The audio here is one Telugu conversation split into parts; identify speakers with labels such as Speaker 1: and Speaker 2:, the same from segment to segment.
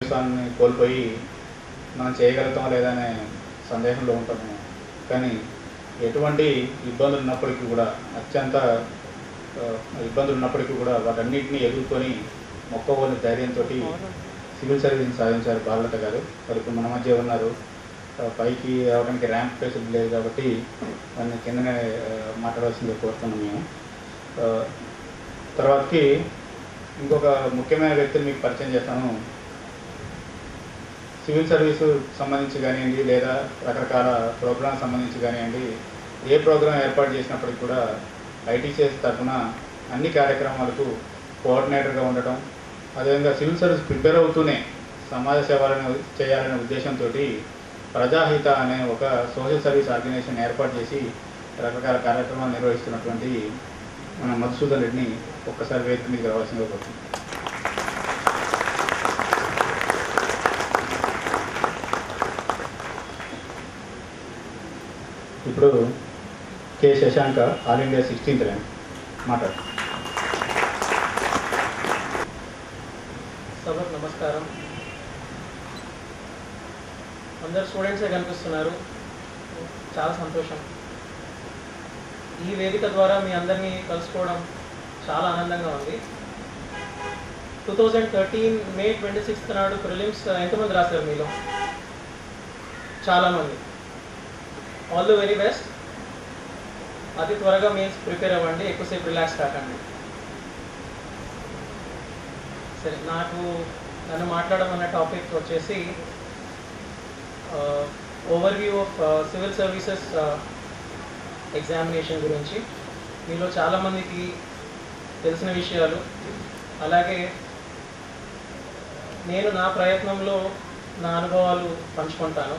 Speaker 1: విశ్వాసాన్ని కోల్పోయి మనం చేయగలుగుతాం లేదనే సందేహంలో ఉంటాము. కానీ ఎటువంటి ఇబ్బందులు ఉన్నప్పటికీ కూడా అత్యంత ఇబ్బందులు ఉన్నప్పటికీ కూడా వాటన్నిటిని ఎదుర్కొని మొక్కవోని ధైర్యంతో సివిల్ సర్వీస్ని సాధించారు బాలలత గారు. మరి ఇప్పుడు మన మధ్య ఉన్నారు. పైకి రావడానికి ర్యాంప్ ఫెసిలిటీ లేదు కాబట్టి దాన్ని కిందనే మాట్లాడవలసిందిగా కోరుతున్నాం మేము. తర్వాతకి ఇంకొక ముఖ్యమైన వ్యక్తిని మీకు పరిచయం చేస్తాను. సివిల్ సర్వీసు సంబంధించి కానివ్వండి లేదా రకరకాల ప్రోగ్రామ్ సంబంధించి కానివ్వండి, ఏ ప్రోగ్రాం ఏర్పాటు చేసినప్పటికీ కూడా ఐటీసీఎస్ తరఫున అన్ని కార్యక్రమాలకు కోఆర్డినేటర్గా ఉండటం, అదేవిధంగా సివిల్ సర్వీస్ ప్రిపేర్ అవుతూనే సమాజ సేవలను చేయాలనే ఉద్దేశంతో ప్రజాహిత అనే ఒక సోషల్ సర్వీస్ ఆర్గనైజేషన్ ఏర్పాటు చేసి రకరకాల కార్యక్రమాలు నిర్వహిస్తున్నటువంటి మన మధుసూదన్ రెడ్డిని ఒక్కసారి వేదిక మీకు రావాల్సిందిగా కోరుతున్నాం. ఇప్పుడు K Shashanka, all India 16th rank మాట్లాడు.
Speaker 2: సభకు నమస్కారం. అందరు స్టూడెంట్సే కనిపిస్తున్నారు, చాలా సంతోషం. ఈ వేదిక ద్వారా మీ అందరినీ కలుసుకోవడం చాలా ఆనందంగా ఉంది. 2013 May 26th నాడు ప్రిలిమ్స్ ఎంతమంది రాశారు మీలో? చాలామంది. All the very best. అతి త్వరగా మెయిన్స్ ప్రిపేర్ అవ్వండి, ఎక్కువసేపు రిలాక్స్ కాకండి. సరే, నన్ను మాట్లాడమన్న టాపిక్ వచ్చేసి overview of civil services examination గురించి. మీలో చాలామందికి తెలిసిన విషయాలు, అలాగే నేను నా ప్రయత్నంలో నా అనుభవాలు పంచుకుంటాను.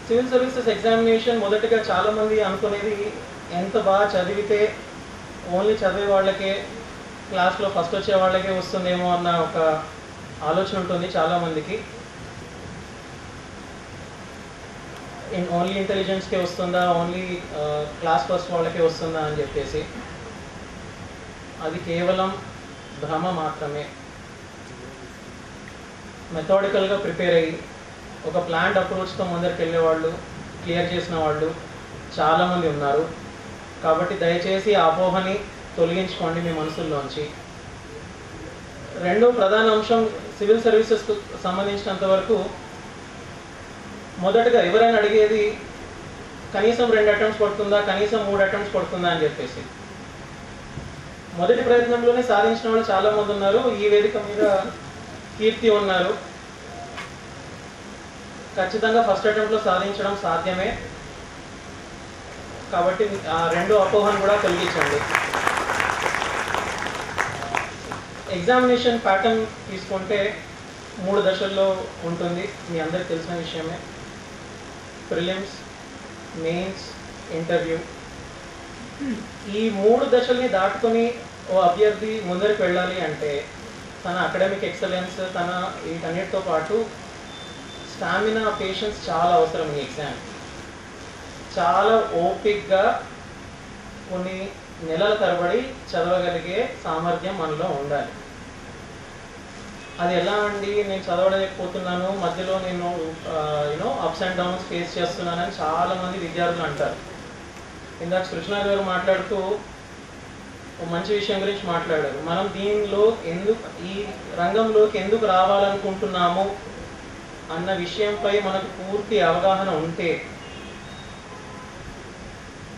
Speaker 2: సివిల్ సర్వీసెస్ ఎగ్జామినేషన్ మొదటిగా చాలామంది అనుకునేది ఎంత బాగా చదివితే ఓన్లీ చదివే వాళ్ళకే, క్లాస్లో ఫస్ట్ వచ్చే వాళ్ళకే వస్తుందేమో అన్న ఒక ఆలోచన ఉంటుంది చాలామందికి. ఓన్లీ ఇంటెలిజెన్స్కే వస్తుందా, ఓన్లీ క్లాస్ ఫస్ట్ వాళ్ళకే వస్తుందా అని చెప్పేసి. అది కేవలం భ్రమ మాత్రమే. మెథాడికల్గా ప్రిపేర్ అయ్యి ఒక ప్లాన్డ్ అప్రోచ్తో ముందరికి వెళ్ళేవాళ్ళు, క్లియర్ చేసిన వాళ్ళు చాలామంది ఉన్నారు. కాబట్టి దయచేసి ఆ అపోహని తొలగించుకోండి మీ మనసుల్లోంచి. రెండో ప్రధాన అంశం సివిల్ సర్వీసెస్కు సంబంధించినంత వరకు, మొదటగా ఎవరైనా అడిగేది కనీసం 2 అటెంప్ట్స్ పడుతుందా, కనీసం 3 అటెంప్ట్స్ పడుతుందా అని చెప్పేసి. మొదటి ప్రయత్నంలోనే సాధించిన వాళ్ళు చాలామంది ఉన్నారు. ఈ వేదిక మీద కీర్తి ఉన్నారు. ఖచ్చితంగా ఫస్ట్ అటెంప్ట్లో సాధించడం సాధ్యమే. కాబట్టి ఆ రెండో అపోహను కూడా తొలగించండి. ఎగ్జామినేషన్ ప్యాటర్న్ తీసుకుంటే 3 దశల్లో ఉంటుంది, మీ అందరికి తెలిసిన విషయమే. Prelims, mains, interview. ఈ 3 దశల్ని దాటుకొని ఓ అభ్యర్థి ముందరికి వెళ్ళాలి అంటే తన అకాడమిక్ ఎక్సలెన్స్, తన వీటన్నిటితో పాటు స్టామినా, పేషెన్స్ చాలా అవసరం. ఈ ఎగ్జామ్ చాలా ఓపిక్గా కొన్ని నెలల తరబడి చదవగలిగే సామర్థ్యం మనలో ఉండాలి. అది ఎలా అండి, నేను చదవలేకపోతున్నాను, మధ్యలో నేను అప్స్ అండ్ డౌన్స్ ఫేస్ చేస్తున్నానని చాలామంది విద్యార్థులు అంటారు. ఇందాక కృష్ణ గారు మాట్లాడుతూ ఒక మంచి విషయం గురించి మాట్లాడారు. మనం ఈ రంగంలోకి ఎందుకు రావాలనుకుంటున్నాము అన్న విషయంపై మనకు పూర్తి అవగాహన ఉంటే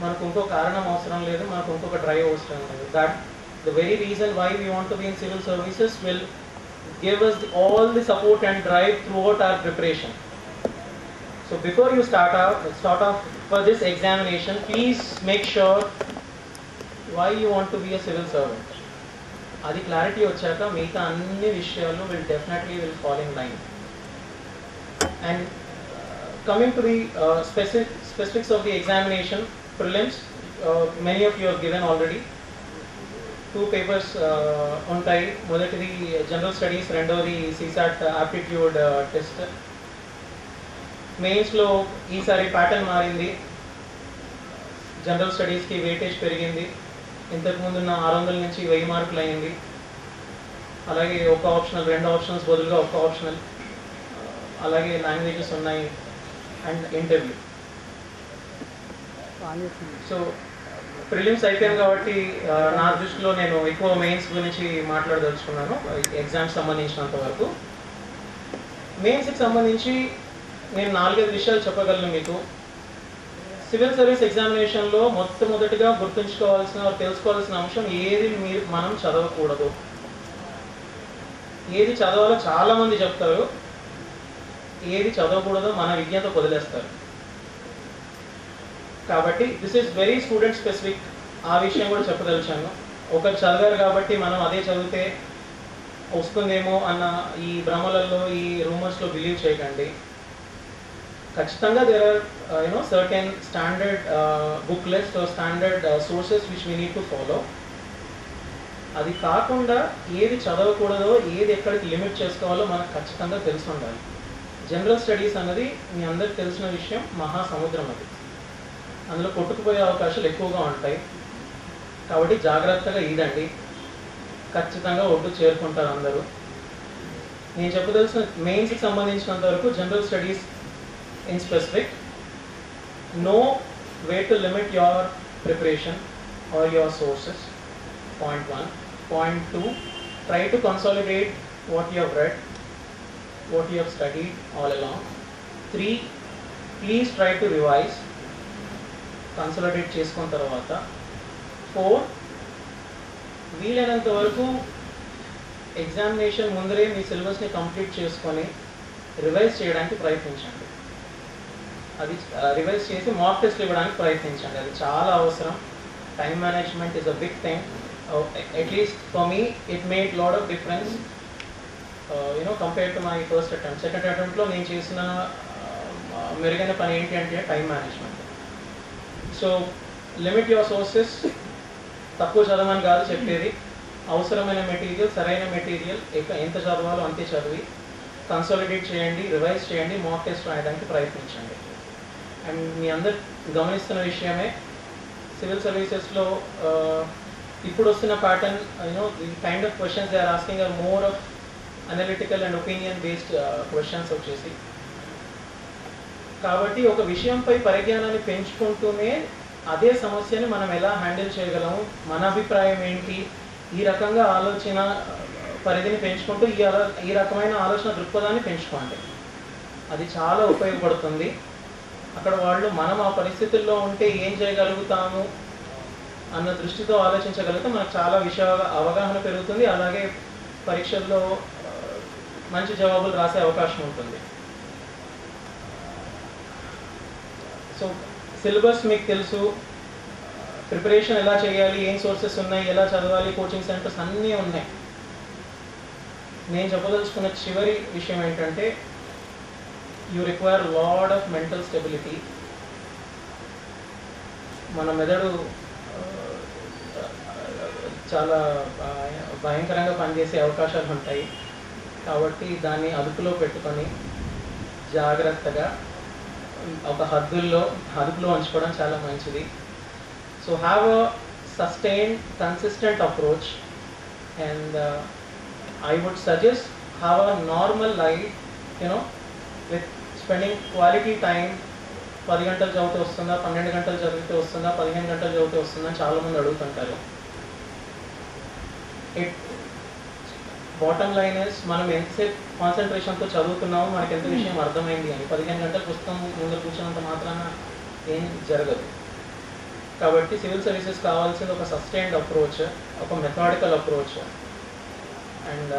Speaker 2: మనకు ఇంకో కారణం అవసరం లేదు, మనకు ఇంకొక డ్రైవ్ అవసరం లేదు. That the very reason why we want to be in civil services will give us all the support and drive throughout our preparation. So before you start off for this examination, please make sure why you want to be a civil servant. Adi clarity vachaka meeta anni vishayalu will definitely fall in line. And coming to the specifics of the examination, prelims, many of you have given already. 2 papers ఉంటాయి. మొదటిది జనరల్ స్టడీస్, రెండవది CSAT ఆప్టిట్యూడ్ టెస్ట్. మెయిన్స్లో ఈసారి ప్యాటర్న్ మారింది. జనరల్ స్టడీస్కి వెయిటేజ్ పెరిగింది. ఇంతకుముందున్న 600 నుంచి 1000 మార్కులు అయింది. అలాగే ఒక ఆప్షనల్, 2 ఆప్షనల్స్ బదులుగా ఒక ఆప్షనల్, అలాగే లాంగ్వేజెస్ ఉన్నాయి అండ్ ఇంటర్వ్యూ. సో ప్రిలిమ్స్ అయిపోయింది కాబట్టి నా దృష్టిలో నేను ఎక్కువ మెయిన్స్ గురించి మాట్లాడదలుచుకున్నాను ఎగ్జామ్స్ సంబంధించినంత వరకు. మెయిన్స్కి సంబంధించి నేను 4-5 విషయాలు చెప్పగలను మీకు. సివిల్ సర్వీస్ ఎగ్జామినేషన్లో మొట్టమొదటిగా గుర్తుంచుకోవాల్సిన, తెలుసుకోవాల్సిన అంశం ఏది మనం చదవకూడదు. ఏది చదవాలో చాలామంది చెప్తారు, ఏది చదవకూడదో మన విజ్ఞతకు వదిలేస్తారు. కాబట్టి this is very student specific. ఆ విషయం కూడా చెప్పదలిచాను. ఒకరు చదివారు కాబట్టి మనం అదే చదివితే వస్తుందేమో అన్న ఈ భ్రమలలో, ఈ రూమర్స్లో బిలీవ్ చేయకండి. ఖచ్చితంగా there are certain standard booklets or standard sources which we need to follow. అది కాకుండా ఏది చదవకూడదో, ఏది ఎక్కడికి లిమిట్ చేసుకోవాలో మనకు ఖచ్చితంగా తెలిసి ఉండాలి. జనరల్ స్టడీస్ అన్నది మీ అందరికి తెలిసిన విషయం, మహాసముద్రం అది. అందులో కొట్టుకుపోయే అవకాశాలు ఎక్కువగా ఉంటాయి. కాబట్టి జాగ్రత్తగా ఈదండి, ఖచ్చితంగా ఒడ్డు చేరుకుంటారు అందరూ. నేను చెప్పదలసిన మెయిన్స్కి సంబంధించినంత వరకు general studies in specific, no way to limit your preparation or your sources. Point 1. Point 2, try to consolidate what you have read, what you have studied all along. 3, please try to revise, consolidate చేసుకున్న తర్వాత. 4, వీలైనంత వరకు ఎగ్జామినేషన్ ముందరే మీ సిలబస్ని కంప్లీట్ చేసుకొని రివైజ్ చేయడానికి ప్రయత్నించండి. అది రివైజ్ చేసి మాక్ టెస్ట్లు ఇవ్వడానికి ప్రయత్నించండి. అది చాలా అవసరం. Time management is a big thing. At least for me, it made lot of difference, compared to my first attempt. Second attempt lo నేను చేసిన మెరుగైన పని ఏంటి అంటే time management. So limit your sources. తక్కువ చదవమని కాదు చెప్పేది, అవసరమైన మెటీరియల్, సరైన మెటీరియల్ ఎంత చదవాలో అంతే చదివి కన్సాలిడేట్ చేయండి, రివైజ్ చేయండి, మాక్ టెస్ట్ రాయడానికి ప్రయత్నించండి. అండ్ మీ అందరు గమనిస్తున్న విషయమే, సివిల్ సర్వీసెస్లో ఇప్పుడు వస్తున్న pattern, the kind of questions they are asking are more of analytical and opinion based questions వచ్చేసి. కాబట్టి ఒక విషయంపై పరిజ్ఞానాన్ని పెంచుకుంటూనే అదే సమస్యని మనం ఎలా హ్యాండిల్ చేయగలము, మన అభిప్రాయం ఏంటి, ఈ రకంగా ఆలోచన పరిధిని పెంచుకుంటూ ఈ రకమైన ఆలోచన దృక్పథాన్ని పెంచుకోండి. అది చాలా ఉపయోగపడుతుంది. అక్కడ వాళ్ళు మనం ఆ పరిస్థితుల్లో ఉంటే ఏం చేయగలుగుతాము అన్న దృష్టితో ఆలోచించగలిగితే మనకు చాలా విషయాల అవగాహన పెరుగుతుంది. అలాగే పరీక్షల్లో మంచి జవాబులు రాసే అవకాశం ఉంటుంది. సో సిలబస్ మీకు తెలుసు, ప్రిపరేషన్ ఎలా చేయాలి, ఏం సోర్సెస్ ఉన్నాయి, ఎలా చదవాలి, కోచింగ్ సెంటర్స్ అన్నీ ఉన్నాయి. నేను చెప్పదలుచుకున్న చివరి విషయం ఏంటంటే, you require lot of mental stability. మన మెదడు చాలా భయంకరంగా పనిచేసే అవకాశాలు ఉంటాయి. కాబట్టి దాన్ని అదుపులో పెట్టుకొని జాగ్రత్తగా ఒక అదుపులో ఉంచుకోవడం చాలా మంచిది. So have a sustained consistent approach and I would suggest have a normal life, with spending quality time. 10 గంటలు చదివితే వస్తుందా, 12 గంటలు చదివితే వస్తుందా, 15 గంటలు చదివితే వస్తుందా అని చాలామంది అడుగుతుంటారు. బాటమ్ లైన్ ఇస్, మనం ఎంతసేపు కాన్సన్ట్రేషన్తో చదువుతున్నామో మనకి ఎంత విషయం అర్థమైంది అని. 15 గంటల పుస్తకం ముందు కూర్చున్నంత మాత్రాన ఏం జరగదు. కాబట్టి సివిల్ సర్వీసెస్ కావాల్సింది ఒక సస్టైన్డ్ అప్రోచ్, ఒక methodical approach. And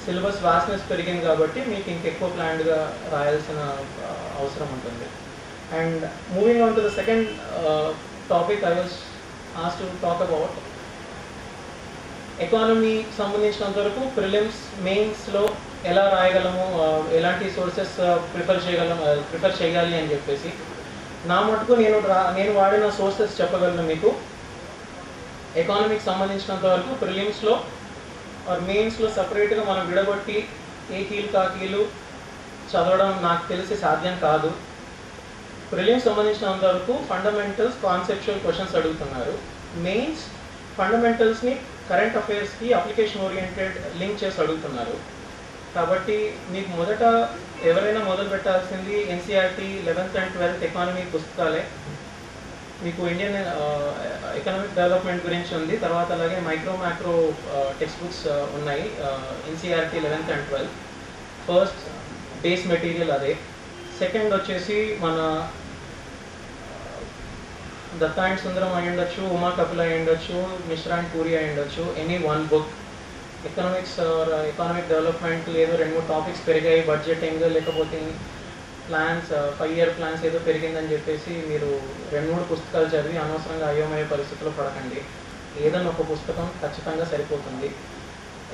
Speaker 2: syllabus vastness పెరిగింది కాబట్టి మీకు ఇంకెక్కువ ప్లాన్డ్గా రాయాల్సిన అవసరం ఉంటుంది. And moving on to the second topic, I was asked to talk about economy సంబంధించినంత వరకు ప్రిలిమ్స్, మెయిన్స్లో ఎలా రాయగలము, ఎలాంటి సోర్సెస్ ప్రిఫర్ చేయాలి అని చెప్పేసి నా మటుకు నేను వాడిన సోర్సెస్ చెప్పగలను మీకు. ఎకానమీకి సంబంధించినంత వరకు ప్రిలిమ్స్లో ఆర్ మెయిన్స్లో సపరేట్గా మనం విడగొట్టి ఏ కీలు కాకీలు చదవడం నాకు తెలిసి సాధ్యం కాదు. ప్రిలిమ్స్ సంబంధించినంత వరకు ఫండమెంటల్స్, కాన్సెప్చువల్ క్వశ్చన్స్ అడుగుతున్నారు. మెయిన్స్ ఫండమెంటల్స్ని కరెంట్ అఫైర్స్కి అప్లికేషన్ ఓరియంటెడ్ లింక్ చేసి అడుగుతున్నారు. కాబట్టి మీకు మొదట ఎవరైనా మొదలు పెట్టాల్సింది NCERT 11th and 12th economy పుస్తకాలే. మీకు ఇండియన్ ఎకనామిక్ డెవలప్మెంట్ గురించి ఉంది, తర్వాత అలాగే మైక్రో మ్యాక్రో టెక్స్ట్ బుక్స్ ఉన్నాయి. NCERT 11th and 12th first base material అదే. సెకండ్ వచ్చేసి మన దత్తా అండ్ సుందరం అయి ఉండొచ్చు, ఉమా కపిల్ అయి ఉండొచ్చు, మిశ్రా అండ్ పూరి అయి ఉండొచ్చు. Any one book economics economic development ఏదో 2-3 టాపిక్స్ పెరిగాయి, బడ్జెటింగ్ లేకపోతే ప్లాన్స్ 5-year ప్లాన్స్ ఏదో పెరిగిందని చెప్పేసి మీరు 2-3 పుస్తకాలు చదివి అనవసరంగా అయోమయ పరిస్థితుల్లో పడకండి. ఏదైనా ఒక పుస్తకం ఖచ్చితంగా సరిపోతుంది.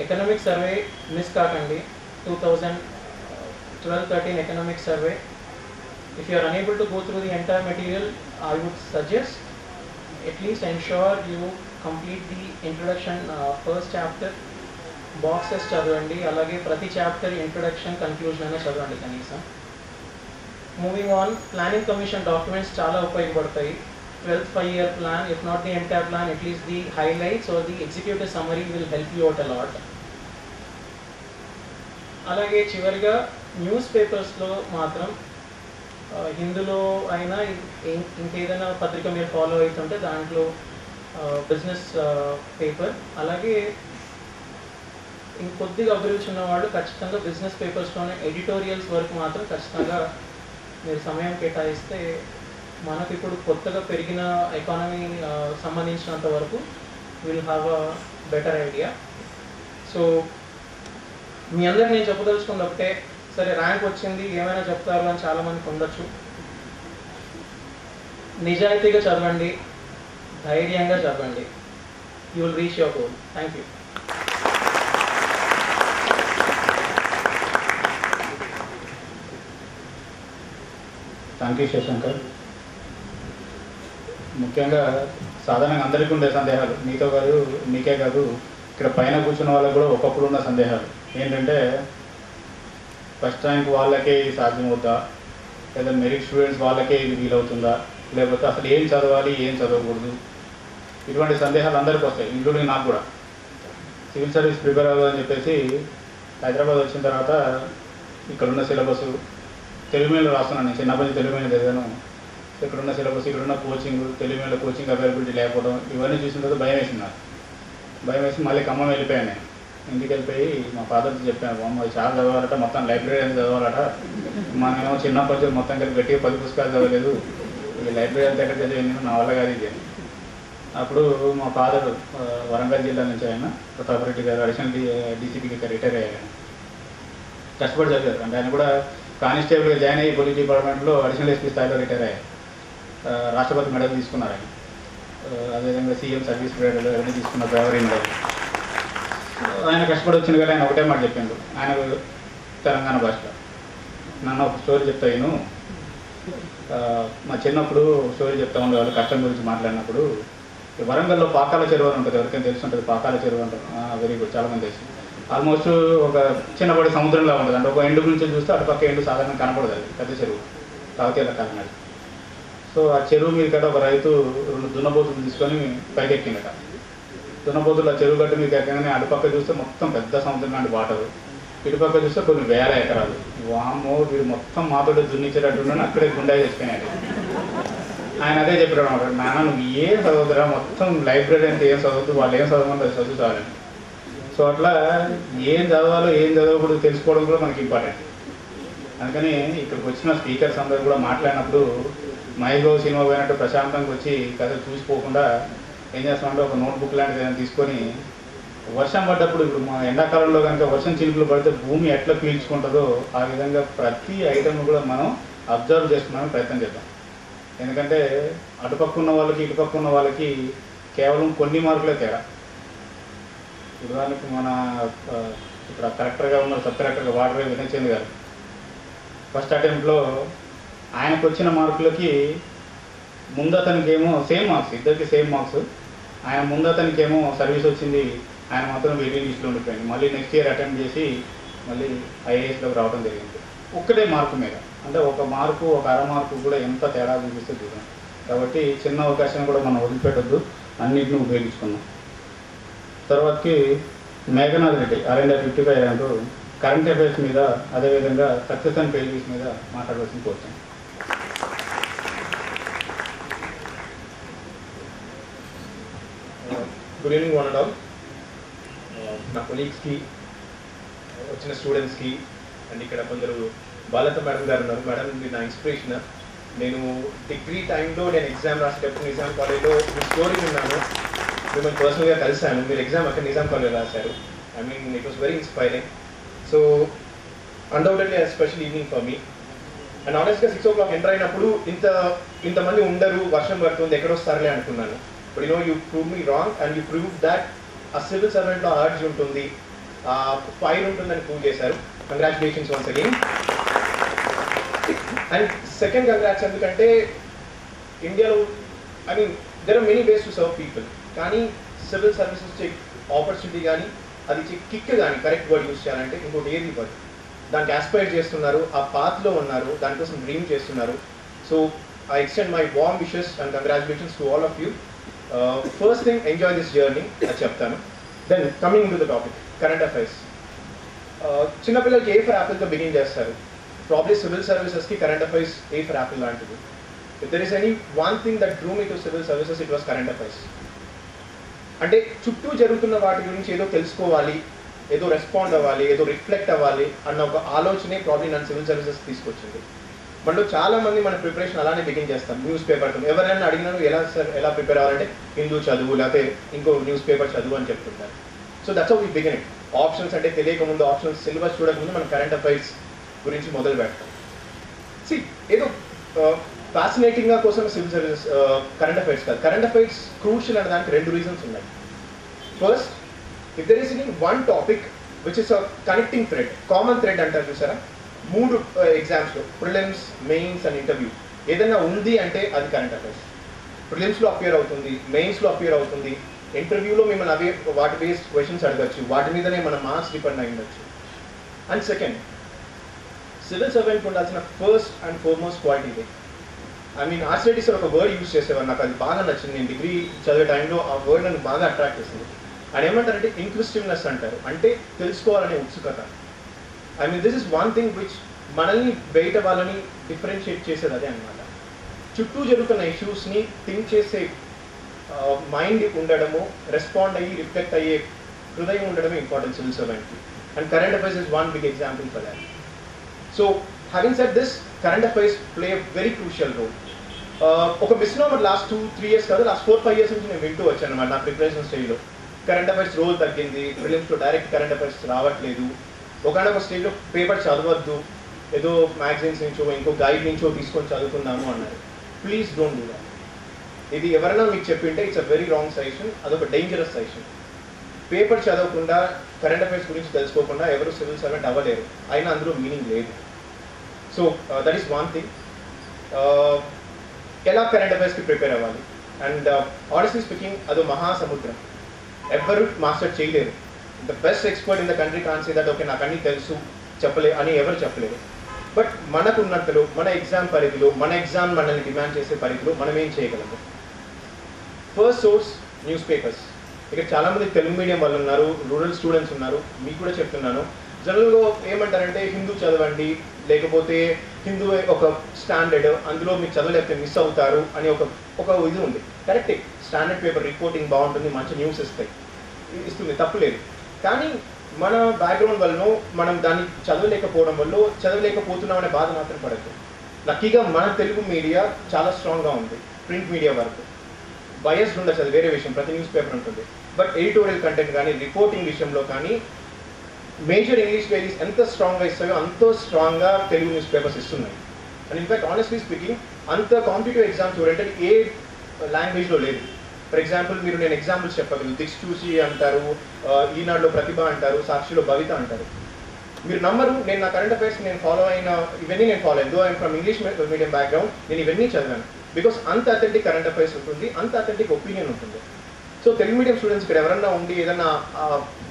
Speaker 2: ఎకనామిక్ సర్వే మిస్ కాకండి. 2012-13 economic survey. If you are unable to go through the entire material, I would suggest at least ensure you complete the introduction first chapter. Boxes చదవండి, అలాగే ప్రతి చాప్టర్ ఇంట్రొడక్షన్ కన్క్లూజన్ అనే చదవండి కనీసం. Moving on, planning commission documents చాలా ఉపయోగపడతాయి. 12th 5-year plan, if not the entire plan, at least the highlights or the executive summary will help you out a lot. అలాగే చివరిగా న్యూస్ పేపర్స్లో మాత్రం హిందూలో అయినా ఇంకేదైనా పత్రిక మీరు ఫాలో అవుతుంటే దాంట్లో బిజినెస్ పేపర్, అలాగే ఇంకొద్దిగా అభిరుచి ఉన్న వాళ్ళు ఖచ్చితంగా బిజినెస్ పేపర్స్లోనే ఎడిటోరియల్స్ వరకు మాత్రం ఖచ్చితంగా మీరు సమయం కేటాయిస్తే మనకు ఇప్పుడు కొత్తగా పెరిగిన ఎకానమీ సంబంధించినంత వరకు will have a better idea. So మీ అందరికి నేను చెప్పదలుచుకున్న ఒకటే, సరే ర్యాంక్ వచ్చింది ఏమైనా చెప్తారు అని చాలామందికి ఉండొచ్చు. నిజాయితీగా చదవండి, ధైర్యంగా చదవండి. You will reach your goal. Thank you.
Speaker 1: Thank you Shashankar. ముఖ్యంగా సాధారణంగా అందరికీ ఉండే సందేహాలు, మీతో కాదు మీకే కాదు ఇక్కడ పైన కూర్చున్న వాళ్ళకు కూడా ఒకప్పుడు ఉన్న సందేహాలు ఏంటంటే, ఫస్ట్ ర్యాంక్ వాళ్ళకే ఇది సాధ్యమవుతా, లేదా మెరిట్ స్టూడెంట్స్ వాళ్ళకే ఇది వీలవుతుందా, లేకపోతే అసలు ఏం చదవాలి ఏం చదవకూడదు, ఇటువంటి సందేహాలు అందరికీ వస్తాయి, ఇంక్లూడింగ్ నాకు కూడా. సివిల్ సర్వీస్ ప్రిపేర్ అవ్వదని చెప్పేసి హైదరాబాద్ వచ్చిన తర్వాత ఇక్కడున్న సిలబస్ తెలుగు మీడియంలో రాస్తున్నాను. నేను చిన్నప్పటి నుంచి తెలుగు మీడియం చదివాను. ఇక్కడున్న సిలబస్, ఇక్కడున్న కోచింగ్, తెలుగు మీడియంలో కోచింగ్ అవైలబిలిటీ లేకపోవడం, ఇవన్నీ చూసిన తర్వాత భయం వేసింది నాకు. భయం వేసి మళ్ళీ ఖమ్మం వెళ్ళిపోయాను. నేను ఇంటికి వెళ్ళిపోయి మా ఫాదర్కి చెప్పాను, అమ్మ చాలా చదవాలట, మొత్తం లైబ్రరీ అని చదవాలట, మనమేమో చిన్నప్పటి నుంచి మొత్తం కలిపి గట్టిగా 10 పుస్తకాలు చదవలేదు, ఈ లైబ్రరీ అంతా ఎక్కడ చదివింది, నా వల్ల కాదు ఇది. అప్పుడు మా ఫాదర్ వరంగల్ జిల్లా నుంచి ఆయన ప్రతాపరెడ్డి గారు అడిషనల్ డీసీపీకి రిటైర్ అయ్యారు. కష్టపడి చదివారు. అంటే ఆయన కూడా కానిస్టేబుల్గా జాయిన్ అయ్యి పోలీస్ డిపార్ట్మెంట్లో అడిషనల్ ఎస్పీ స్థాయిలో రిటైర్ అయ్యారు. రాష్ట్రపతి మెడల్ తీసుకున్నారు ఆయన. అదేవిధంగా సీఎం సర్వీస్ మెడల్ అవన్నీ తీసుకున్న బ్రావరీ మెడల్. ఆయన కష్టపడి వచ్చిన కానీ ఆయన ఒకటే మాట చెప్పిండు. ఆయన తెలంగాణ భాషలో నన్ను ఒక స్టోరీ చెప్తాను. మా చిన్నప్పుడు స్టోరీ చెప్తా ఉండేవాళ్ళు కష్టం గురించి మాట్లాడినప్పుడు. వరంగల్లో పాకాల చెరువు అని ఉంటుంది, ఎవరికైనా తెలిసి ఉంటుంది. పాకాల చెరువు అంటారు, వెరీ గుడ్, చాలామంది తెలుసు. ఆల్మోస్ట్ ఒక చిన్నపడి సముద్రంలా ఉంటుంది. అంటే ఒక ఎండు నుంచి చూస్తే అటుపక్క ఎండు సాధారణంగా కనపడదు, అది పెద్ద చెరువు, కాకతీయుల కాలం అది. సో ఆ చెరువు మీద కదా ఒక రైతు 2 దున్నపోతులు తీసుకొని పైకెక్కిందట. దున్నపోతులు ఆ చెరువు గట్టు మీకు ఎక్కగానే అటుపక్క చూస్తే మొత్తం పెద్ద సముద్రం లాంటి వాటరు, ఇటుపక్క చూస్తే కొన్ని వేల ఎకరాలు. వామ్మో వీడు మొత్తం మాతోటి దున్నించేటట్టున్నాను, అక్కడే గుండా చేసుకునేది. ఆయన అదే చెప్పాడు అన్నమాట, నాన్న నువ్వు ఏం చదువుతురా, మొత్తం లైబ్రరీ అంటే ఏం చదువుతూ వాళ్ళు ఏం చదవమంటే అది చదువుతావాలని. సో అట్లా ఏం చదవాలో ఏం చదవకూడదు తెలుసుకోవడం కూడా మనకి ఇంపార్టెంట్. అందుకని ఇక్కడికి వచ్చిన స్పీకర్స్ అందరూ కూడా మాట్లాడినప్పుడు మైగో సినిమా పోయినట్టు ప్రశాంతంగా వచ్చి కథ చూసిపోకుండా ఏం చేస్తామంటే ఒక నోట్బుక్ లాంటిది ఏదైనా తీసుకొని వర్షం పడ్డప్పుడు, ఇప్పుడు మా ఎండాకాలంలో కనుక వర్షం చినుకులు పడితే భూమి ఎట్లా పీల్చుకుంటుందో ఆ విధంగా ప్రతి ఐటమ్ కూడా మనం అబ్జర్వ్ చేసుకున్నామని ప్రయత్నం చేద్దాం. ఎందుకంటే అటుపక్క ఉన్న వాళ్ళకి ఇటుపక్క ఉన్న వాళ్ళకి కేవలం కొన్ని మార్కులే తేడా. ఉదాహరణకు మన ఇక్కడ కలెక్టర్గా ఉన్న సబ్ కలెక్టర్గా వాటర్ వినయ్ చంద్ గారు ఫస్ట్ అటెంప్ట్లో ఆయనకు వచ్చిన మార్కులకి ముందు అతనికేమో సేమ్ మార్క్స్, ఇద్దరికి సేమ్ మార్క్స్. ఆయన ముందు అతనికేమో సర్వీస్ వచ్చింది, ఆయన మాత్రం వెయిటింగ్ లిస్ట్లో ఉండిపోయింది. మళ్ళీ నెక్స్ట్ ఇయర్ అటెంప్ట్ చేసి మళ్ళీ ఐఏఎస్లోకి రావడం జరిగింది. ఒక్కటే మార్కు మీద, అంటే ఒక మార్కు ఒక అర మార్కు కూడా ఎంత తేడా చూపిస్తే చూద్దాం. కాబట్టి చిన్న అవకాశం కూడా మనం వదిలిపెట్టద్దు, అన్నింటిని ఉపయోగించుకుందాం. తర్వాతకి Meghanath Reddy R&R55 rank current affairs మీద అదేవిధంగా సక్సెస్ అండ్ ఫెయిల్యూర్స్ మీద మాట్లాడవలసిన కోరుతాను.
Speaker 3: Good evening one and all. నా కొలీగ్స్కి, వచ్చిన స్టూడెంట్స్కి అండ్ ఇక్కడ కొందరు బాలత మేడం గారు ఉన్నారు. మేడం మీరు నా ఇన్స్పిరేషన్. నేను డిగ్రీ టైంలో నేను ఎగ్జామ్ రాసేటప్పుడు నిజాం కాలేజ్లో మీ స్టోరీ విన్నాను, మిమ్మల్ని పర్సనల్గా కలిశాను. మీరు ఎగ్జామ్ అక్కడ నిజాం కాలేజ్ రాశారు. I mean it was very inspiring. So undoubtedly a special evening for me. And ఆనెస్ట్గా 6 o'clock ఎంటర్ అయినప్పుడు ఇంతమంది ఉండరు, వర్షం పడుతుంది, ఎక్కడొస్తారులే అనుకున్నాను. But you prove me wrong and you prove that ఆ సివిల్ సర్వెంట్లో అర్జ్ ఉంటుంది, ఫైర్ ఉంటుందని ప్రూవ్ చేశారు. Congratulations once again. And second congrats ఎందుకంటే ఇండియాలో I mean there are many ways to serve people, కానీ సివిల్ సర్వీసెస్ ఇచ్చే ఆపర్చునిటీ కానీ అది ఇచ్చే కిక్ కానీ కరెక్ట్ వర్డ్ యూస్ చేయాలంటే ఇంకోటి ఏది వర్డ్, దానికి ఆస్పైర్ చేస్తున్నారు, ఆ పాత్లో ఉన్నారు, దానికోసం డ్రీమ్ చేస్తున్నారు. So I extend my warm wishes and congratulations to all of you. First thing enjoy this journey అది చెప్తాను. Then coming to the topic current affairs. చిన్నపిల్లలకి ఏ ఫర్ యాపిల్తో బిగిన్ చేస్తారు. ప్రాబ్లీ సివిల్ సర్వీసెస్కి current affairs A for apple లాంటిది. If there is any one thing that drew me to civil services it was current affairs. అంటే చుట్టూ జరుగుతున్న వాటి గురించి ఏదో తెలుసుకోవాలి, ఏదో రెస్పాండ్ అవ్వాలి, ఏదో రిఫ్లెక్ట్ అవ్వాలి అన్న ఒక ఆలోచనే ప్రాబ్లీ నన్ను సివిల్ సర్వీసెస్ తీసుకొచ్చింది. మనలో చాలామంది మన ప్రిపరేషన్ అలానే బిగిన్ చేస్తాం. న్యూస్ పేపర్తో ఎవరైనా అడిగినాను ఎలా ప్రిపేర్ అవ్వాలంటే హిందూ చదువు లేకపోతే ఇంకో న్యూస్ పేపర్ చదువు అని చెప్తుంటారు. So that's how we begin it. Options అంటే తెలియకముందు, ఆప్షన్స్ సిలబస్ చూడకముందు మనం కరెంట్ అఫైర్స్ గురించి మొదలు పెడతాం. సి ఏదో ఫ్యాసినేటింగ్గా కోసం సివిల్ సర్వీసెస్ కరెంట్ అఫైర్స్ కాదు. కరెంట్ అఫైర్స్ క్రూషియల్ అనే దానికి 2 రీజన్స్ ఉన్నాయి. First, if there is any one topic which is a connecting thread, common thread అంటారు చూసారా, 3 ఎగ్జామ్స్లో ప్రిలిమ్స్, మెయిన్స్ అండ్ ఇంటర్వ్యూ ఏదైనా ఉంది అంటే అది కరెంట్ అఫైర్స్. ప్రిలిమ్స్లో అపియర్ అవుతుంది, మెయిన్స్లో అపియర్ అవుతుంది, ఇంటర్వ్యూలో మిమ్మల్ని వాటి బేస్డ్ క్వశ్చన్స్ అడగచ్చు, వాటి మీదనే మన మార్క్స్ డిపెండ్ అయి ఉండొచ్చు. అండ్ సెకండ్, సివిల్ సర్వెంట్కి ఉండాల్సిన ఫస్ట్ అండ్ ఫార్మోస్ట్ క్వాలిటీ ఇదే. ఐ మీన్ ఆర్సిఐటి సార్ ఒక వర్డ్ యూజ్ చేసేవారు, నాకు అది బాగా నచ్చింది. నేను డిగ్రీ చదివే టైంలో ఆ వర్డ్ నన్ను బాగా అట్రాక్ట్ చేసింది. ఆయన ఏమంటారంటే ఇంక్లూసివ్నెస్ అంటారు, అంటే తెలుసుకోవాలనే ఉత్సుకత. I mean this is one thing which మనల్ని బయట వాళ్ళని డిఫరెన్షియేట్ చేసేది అదే అనమాట. చుట్టూ జరుగుతున్న ఇష్యూస్ని థింక్ చేసే మైండ్ ఉండడము, రెస్పాండ్ అయ్యి రిఫ్లెక్ట్ అయ్యే హృదయం ఉండడమే ఇంపార్టెంట్ సివిల్ సర్వెంట్కి. And current affairs is one big example for that. So having said this, current affairs play a very crucial role. ఒక మిస్నోమర్ లాస్ట్ 2-3 years కాదు, లాస్ట్ 4-5 years నుంచి నేను వింటూ వచ్చాను అనమాట నా ప్రిపరేషన్ స్టేజ్లో. కరెంట్ అఫైర్స్ రోల్ తగ్గింది, ప్రిలిమ్స్లో డైరెక్ట్ కరెంట్ అఫైర్స్ రావట్లేదు, ఒకనొక స్టేజ్లో పేపర్ చదవద్దు, ఏదో మ్యాగజైన్స్ నుంచో ఇంకో గైడ్ నుంచో తీసుకొని చదువుతున్నాము అన్నారు. Please don't do that. ఇది ఎవరైనా మీకు చెప్పింటే it's a very wrong suggestion, అదొక డేంజరస్ సజెషన్. పేపర్ చదవకుండా, కరెంట్ అఫైర్స్ గురించి తెలుసుకోకుండా ఎవరు సివిల్ సర్వెంట్ అవ్వలేరు, అయినా అందులో మీనింగ్ లేదు. So that is one thing. ఎలా కరెంట్ అఫైర్స్కి ప్రిపేర్ అవ్వాలి. అండ్ ఆనెస్ట్లీ స్పీకింగ్ అదో మహాసముద్రం, ఎవరు మాస్టర్ చేయలేరు. The best expert in the country can't say that okay నాకు అన్నీ తెలుసు అని ఎవరు చెప్పలేరు. బట్ మనకున్నంతలో, మన ఎగ్జామ్ పరిధిలో, మన ఎగ్జామ్ మనల్ని డిమాండ్ చేసే పరిధిలో మనం ఏం చేయగలము. First source news papers. ఇక్కడ చాలామంది తెలుగు మీడియం వాళ్ళు ఉన్నారు, రూరల్ స్టూడెంట్స్ ఉన్నారు, మీకు కూడా చెప్తున్నాను. జనరల్గా ఏమంటారంటే హిందూ చదవండి, లేకపోతే హిందూ ఒక స్టాండర్డ్, అందులో మీరు చదవలేకపోతే మిస్ అవుతారు అని ఒక ఇది ఉంది. కరెక్టే, స్టాండర్డ్ పేపర్ రిపోర్టింగ్ బాగుంటుంది, మంచి న్యూస్ ఇస్తుంది, తప్పులేదు. కానీ మన బ్యాక్గ్రౌండ్ వల్ల మనం దాన్ని చదవలేకపోతున్నాం అనే బాధ మాత్రం పడద్దు. లక్కీగా మన తెలుగు మీడియా చాలా స్ట్రాంగ్గా ఉంది, ప్రింట్ మీడియా వరకు. బయస్డ్ ఉండొచ్చు, అది వేరే విషయం, ప్రతి న్యూస్ పేపర్ ఉంటుంది. బట్ ఎడిటోరియల్ కంటెంట్ కానీ, రిపోర్టింగ్ విషయంలో కానీ మేజర్ ఇంగ్లీష్ డైరీస్ ఎంత స్ట్రాంగ్గా ఇస్తాయో అంత స్ట్రాంగ్గా తెలుగు న్యూస్ పేపర్స్ ఇస్తున్నాయి. అండ్ ఇన్ఫాక్ట్ ఆనెస్ట్లీ స్పీకింగ్ అంత కాంపిటేటివ్ ఎగ్జామ్స్ చూడంటే ఏ లాంగ్వేజ్లో లేదు. ఫర్ ఎగ్జాంపుల్ నేను ఎగ్జాంపుల్స్ చెప్పగలను. దిక్సూచి అంటారు, ఈనాడులో ప్రతిభ అంటారు, సాక్షిలో భవిత అంటారు. మీరు నమ్మరు, నేను నా కరెంట్ అఫైర్స్ ఇవన్నీ నేను ఫాలో అయ్యాను. I'm from English medium background, నేను ఇవన్నీ చదివాను. బికాస్ అంత అథెంటిక్ కరెంట్ అఫైర్స్ ఉంటుంది, అంత అథెంటిక్ ఒపీనియన్ ఉంటుంది. సో తెలుగు మీడియం స్టూడెంట్స్ ఇక్కడ ఎవరన్నా ఉండి ఏదన్నా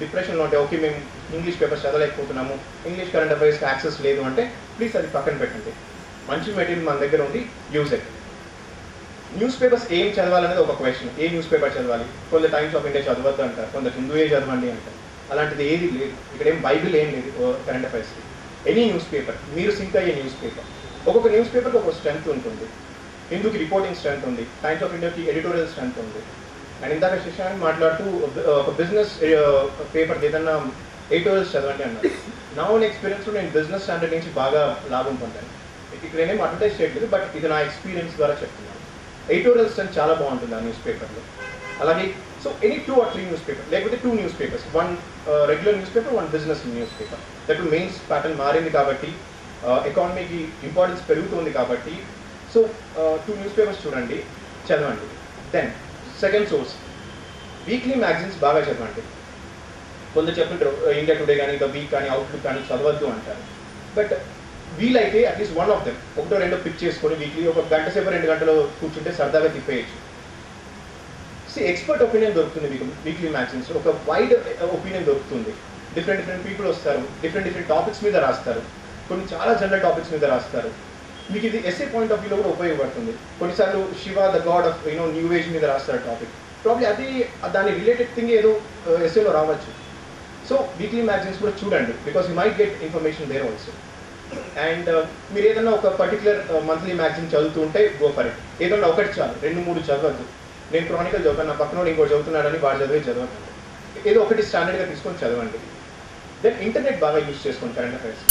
Speaker 3: డిప్రెషన్లో ఉంటే, ఓకే మేము ఇంగ్లీష్ పేపర్స్ చదవలేకపోతున్నాము, ఇంగ్లీష్ కరెంట్ అఫైర్స్కి యాక్సెస్ లేదు అంటే ప్లీజ్ అది పక్కన పెట్టండి. మంచి మెటీరియల్ మన దగ్గర ఉంది, యూజ్ ఇట్. న్యూస్ పేపర్స్ ఏం చదవాలనేది ఒక క్వశ్చన్. ఏ న్యూస్ పేపర్ చదవాలి? కొంత టైమ్స్ ఆఫ్ ఇండియా చదవద్దు అంటారు, కొంత హిందూయే చదవండి అంటారు. అలాంటిది ఏది లేదు. ఇక్కడ ఏం బైబిల్ ఏం లేదు కరెంట్ అఫైర్స్కి. ఎనీ న్యూస్ పేపర్, మీరు సింక్ అయ్యే న్యూస్ పేపర్. ఒక్కొక్క న్యూస్ పేపర్కి ఒక స్ట్రెంత్ ఉంటుంది. హిందూకి రిపోర్టింగ్ స్ట్రెంత్ ఉంది, టైమ్స్ ఆఫ్ ఇండియాకి ఎడిటోరియల్ స్ట్రెంత్ ఉంది. అండ్ ఇందాక శశాంక్ మాట్లాడుతూ ఒక బిజినెస్ పేపర్ ఏదన్నా ఎడిటోరియల్స్ చదవండి అన్నారు. నా ఓన్ ఎక్స్పీరియన్స్లో నేను బిజినెస్ స్టాండర్డ్ నుంచి బాగా లాభం పొందాను. ఇక్కడ నేనేం అడ్వర్టైజ్ చేయట్లేదు, బట్ ఇది నా ఎక్స్పీరియన్స్ ద్వారా చెప్తున్నాను. ఎడిటోరియల్ స్ట్రెంత్ చాలా బాగుంటుంది ఆ న్యూస్ పేపర్లో. అలాగే so any 2 or 3 news paper, లేకపోతే 2 news papers, 1 regular news paper, 1 business news paper. ఇప్పుడు మెయిన్స్ ప్యాటర్న్ మారింది కాబట్టి, ఎకానమీకి ఇంపార్టెన్స్ పెరుగుతుంది కాబట్టి, సో 2 న్యూస్ పేపర్స్ చూడండి, చదవండి. Then second source, weekly magazines బాగా చదవండి. కొందరు చెప్తుంటారు ఇండియా టుడే కానీ, ద వీక్ కానీ, అవుట్లుక్ కానీ చదవద్దు అంటారు. బట్ వీలైతే అట్లీస్ట్ వన్ ఆఫ్ దెమ్, ఒకటో రెండో పిక్ చేసుకొని వీక్లీ ఒక గంట సేపు 2 గంటలు కూర్చుంటే సరదాగా తిప్పేయచ్చు. ఎక్స్పర్ట్ ఒపీనియన్ దొరుకుతుంది మీకు వీక్లీ మ్యాగజైన్స్. ఒక వైడ్ ఒపీనియన్ దొరుకుతుంది. డిఫరెంట్ పీపుల్ వస్తారు, డిఫరెంట్ టాపిక్స్ మీద రాస్తారు. కొన్ని చాలా జనరల్ టాపిక్స్ మీద రాస్తారు. మీకు ఇది ఎస్ఏ పాయింట్ ఆఫ్ వ్యూలో కూడా ఉపయోగపడుతుంది. కొన్నిసార్లు Shiva the God of new age మీద రాస్తారు టాపిక్. ప్రాబ్లీ అది దాని రిలేటెడ్ థింగ్ ఏదో ఎస్ఏలో రావచ్చు. సో వీక్లీ మ్యాగజైన్స్ కూడా చూడండి, because you might get information there also. And మీరు ఏదన్నా ఒక పర్టికులర్ మంత్లీ మ్యాగజైన్ చదువుతూ ఉంటే గో ఫర్ ఇట్. ఏదన్నా ఒకటి చాలు, 2-3 చదవద్దు. నేను క్రానికల్ చదువుతాను, నా పక్కన ఇంకోటి చదువుతున్నాడని వాడు చదవకండి. ఏదో ఒకటి స్టాండర్డ్గా తీసుకొని చదవండి. దెన్ ఇంటర్నెట్ బాగా యూజ్ చేసుకోండి కరెంట్ అఫైర్స్.